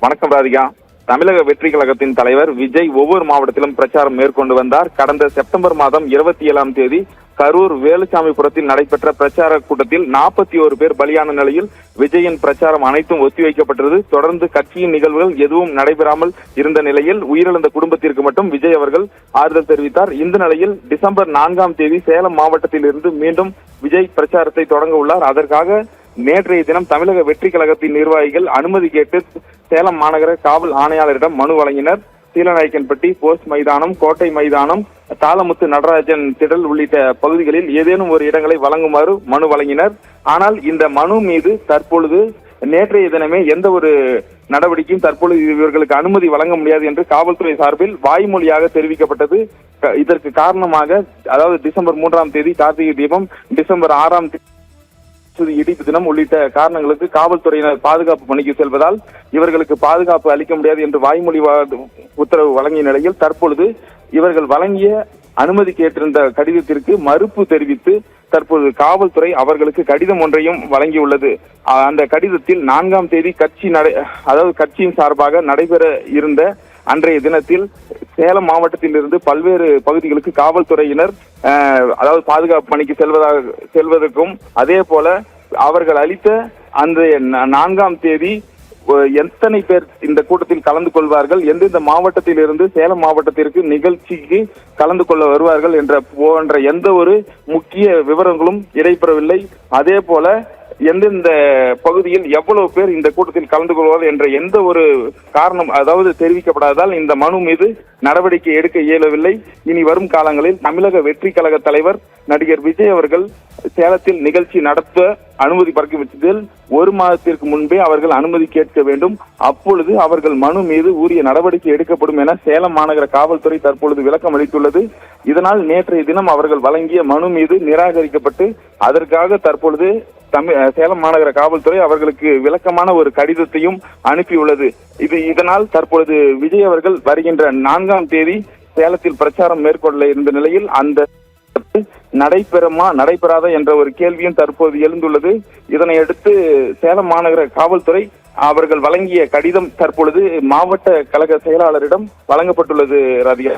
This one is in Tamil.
வணக்கம் ராதிகா. தமிழக வெற்றி கழகத்தின் தலைவர் விஜய் ஒவ்வொரு மாவட்டத்திலும் பிரச்சாரம் மேற்கொண்டு வந்தார். கடந்த செப்டம்பர் மாதம் 27ஆம் தேதி கரூர் வேலுசாமிபுரத்தில் நடைபெற்ற பிரச்சார கூட்டத்தில் 41 பேர் பலியான நிலையில் விஜயின் பிரச்சாரம் அனைத்தும் ஒத்திவைக்கப்பட்டது. தொடர்ந்து கட்சியின் நிகழ்வுகள் எதுவும் நடைபெறாமல் இருந்த நிலையில் உயிரிழந்த குடும்பத்திற்கு மட்டும் விஜய் அவர்கள் ஆறுதல் தெரிவித்தார். இந்த நிலையில் டிசம்பர் 4ஆம் தேதி சேலம் மாவட்டத்தில் இருந்து மீண்டும் விஜய் பிரச்சாரத்தை தொடங்க உள்ளார். அதற்காக நேற்றைய தினம் தமிழக வெற்றி கழகத்தின் நிர்வாகிகள் அனுமதி கேட்டு சேலம் மாநகர காவல் ஆணையாளரிடம் மனு வழங்கினர். சீலநாயக்கன்பட்டி, போஸ்ட் மைதானம், கோட்டை மைதானம், தாளமுத்து நடராஜன் திடல் உள்ளிட்ட பகுதிகளில் ஏதேனும் ஒரு இடங்களை வழங்குமாறு மனு வழங்கினர். ஆனால் இந்த மனு மீது தற்பொழுது நேற்றைய தினமே எந்த ஒரு நடவடிக்கையும் தற்பொழுது இவர்களுக்கு அனுமதி வழங்க முடியாது என்று காவல்துறை சார்பில் வாய்மொழியாக தெரிவிக்கப்பட்டது. இதற்கு காரணமாக அதாவது டிசம்பர் 3ஆம் தேதி கார்த்திகை தீபம், டிசம்பர் 6ஆம் தேதி இடிப்பு தினம் உள்ளிட்ட காரணங்களுக்கு காவல்துறையினர் பாதுகாப்பு பணிக்கு செல்வதால் இவர்களுக்கு பாதுகாப்பு அளிக்க முடியாது என்று வாய்மொழி உத்தரவு வழங்கிய நிலையில் தற்பொழுது இவர்கள் வழங்கிய அனுமதி கேட்டிருந்த கடிதத்திற்கு மறுப்பு தெரிவித்து தற்போது காவல்துறை அவர்களுக்கு கடிதம் ஒன்றையும் வழங்கியுள்ளது. அந்த கடிதத்தில் 4ஆம் தேதி கட்சியின் சார்பாக நடைபெற இருந்த அன்றைய தினத்தில் சேலம் மாவட்டத்தில் இருந்து பல்வேறு பகுதிகளுக்கு காவல்துறையினர் பாதுகாப்பு பணிக்கு செல்வதற்கும் அதே போல அவர்கள் அளித்த அந்த 4ஆம் தேதி எத்தனை பேர் இந்த கூட்டத்தில் கலந்து கொள்வார்கள், எந்தெந்த மாவட்டத்தில் இருந்து சேலம் மாவட்டத்திற்கு நிகழ்ச்சிக்கு கலந்து கொள்ள வருவார்கள் போன்ற எந்த ஒரு முக்கிய விவரங்களும் இடைபெறவில்லை. அதே போல எந்தெந்த பகுதியில் எவ்வளவு பேர் இந்த கூட்டத்தில் கலந்து கொள்வார்கள் என்ற எந்த ஒரு காரணம் தெரிவிக்கப்படாததால் இந்த மனு மீது நடவடிக்கை எடுக்க இயலவில்லை. இனி வரும் காலங்களில் தமிழக வெற்றி கழக தலைவர் நடிகர் விஜய் அவர்கள் சேலத்தில் நிகழ்ச்சி நடத்த அனுமதி பறிக்கப்பட்டதில் 1 மாதத்திற்கு முன்பே அவர்கள் அனுமதி கேட்க வேண்டும். அப்பொழுது அவர்கள் மனு மீது உரிய நடவடிக்கை எடுக்கப்படும் என சேலம் மாநகர காவல்துறை தற்பொழுது விளக்கம் அளித்துள்ளது. இதனால் நேற்றைய தினம் அவர்கள் வழங்கிய மனு மீது நிராகரிக்கப்பட்டு அதற்காக தற்பொழுது சேலம் மாநகர காவல்துறை அவர்களுக்கு விளக்கமான ஒரு கடிதத்தையும் அனுப்பியுள்ளது. இதனால் தற்பொழுது விஜய் அவர்கள் வருகின்ற 4ஆம் தேதி சேலத்தில் பிரச்சாரம் மேற்கொள்ள இருந்த நிலையில் அந்த நடைபெறாதா என்ற ஒரு கேள்வியும் தற்போது எழுந்துள்ளது. இதனையடுத்து சேலம் மாநகர காவல்துறை அவர்கள் வழங்கிய கடிதம் தற்பொழுது மாவட்ட கழக செயலாளரிடம் வழங்கப்பட்டுள்ளது. ராதிகா.